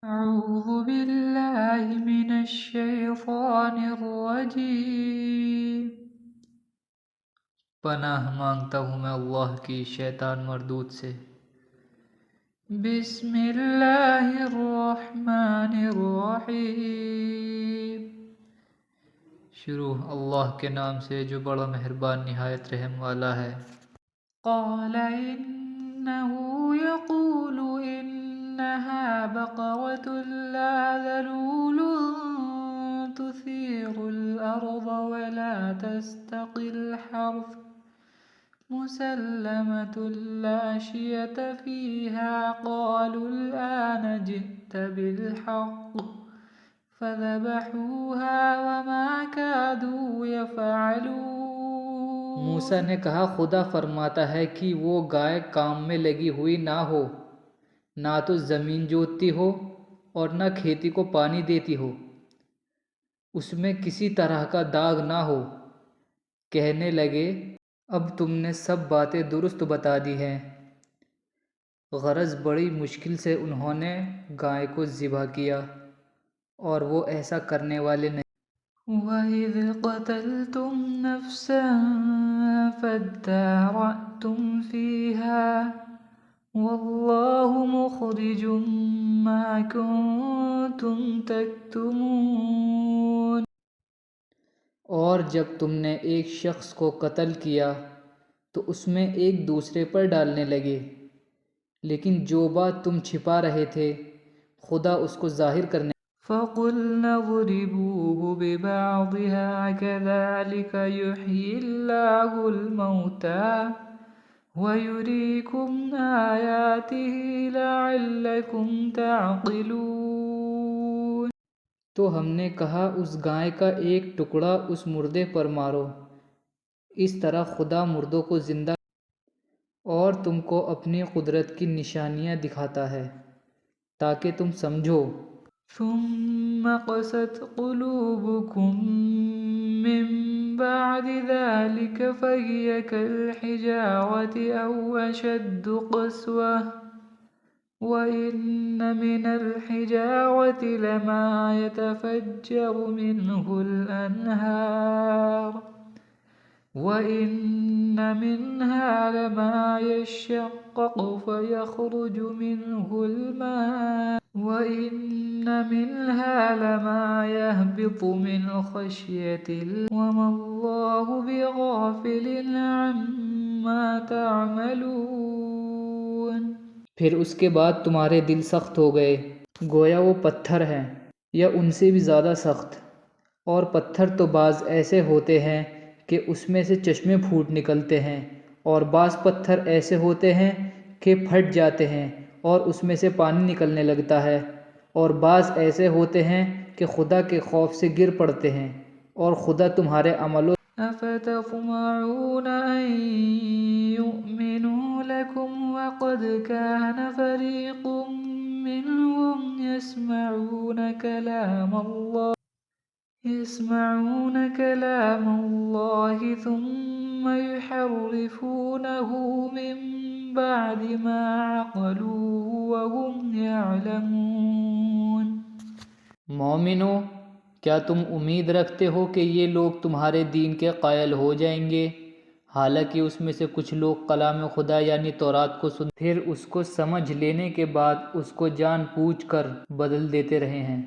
أعوذ بالله من الشيطان الرجيم پناہ مانگتا ہوں میں اللہ کی شیطان مردود سے۔ بسم اللہ الرحمن الرحیم، شروع اللہ کے نام سے جو بڑا مہربان نہایت رحم والا ہے۔ قال إنه يقول إنها بقرة لا ذلول تثير الأرض ولا تستقي الحرث مسلمة لا شية فيها قالوا الآن جئت بالحق فذبحوها وما كادوا يفعلون۔ موسیٰ نے کہا خدا فرماتا ہے کہ وہ گائے کام میں لگی ہوئی نہ ہو، نہ تو زمین جوتتی ہو اور نہ کھیتی کو پانی دیتی ہو، اس میں کسی طرح کا داغ نہ ہو۔ کہنے لگے اب تم نے سب باتیں درست بتا دی ہیں۔ غرض بڑی مشکل سے انہوں نے گائے کو ذبح کیا اور وہ ایسا کرنے والے نہیں۔ وَإِذْ قَتَلْتُمْ نَفْسًا فَادَّارَأْتُمْ فِيهَا وَاللَّهُ مُخْرِجٌ مَا كُنْتُمْ تَكْتُمُونَ۔ اور جب تم نے ایک شخص کو قتل کیا تو اس میں ایک دوسرے پر ڈالنے لگے، لیکن جو بات تم چھپا رہے تھے خدا اس کو ظاہر کرنے۔ فَقُلْنَا اضْرِبُوهُ بِبَعْضِهَا كَذَلِكَ يُحْيِي اللَّهُ الْمَوْتَى وَيُرِيكُمْ آيَاتِهِ لَعَلَّكُمْ تَعْقِلُونَ۔ تو ہم نے کہا اس گائے کا ایک ٹکڑا اس مردے پر مارو، اس طرح خدا مردوں کو زندہ اور تم کو اپنی قدرت کی نشانیاں دکھاتا ہے تاکہ تم سمجھو۔ ثم قست قلوبكم من بعد ذلك فهي كالحجارة أو أشد قسوة وإن من الحجارة لما يتفجر منه الأنهار وإن منها لما يشقق فيخرج منه الماء وإن منها لما يهبط من خشية الله وما الله بغافل عما تعملون۔ پھر اس کے بعد تمہارے دل سخت ہو گئے، گویا وہ پتھر ہیں یا ان سے بھی زیادہ سخت، اور پتھر تو بعض ایسے ہوتے ہیں کہ اس میں سے چشمے پھوٹ نکلتے ہیں، اور بعض پتھر ایسے ہوتے ہیں کہ پھٹ جاتے ہیں اور اس میں سے پانی نکلنے لگتا ہے، اور بعض ایسے ہوتے ہیں کہ خدا کے خوف سے گر پڑتے ہیں، اور خدا تمہارے عملوں أفتطمعون أن يؤمنوا لكم وقد كان فريق منهم يسمعون كلام الله ثم يحرفونه من بعد ما عقلوه وهم يعلمون۔ مومنو، کیا تم امید رکھتے ہو کہ یہ لوگ تمہارے دین کے قائل ہو جائیں گے، حالانکہ اس میں سے کچھ لوگ کلام خدا یعنی تورات کو پھر اس کو سمجھ لینے کے بعد اس کو جان بوجھ کر بدل دیتے رہے ہیں۔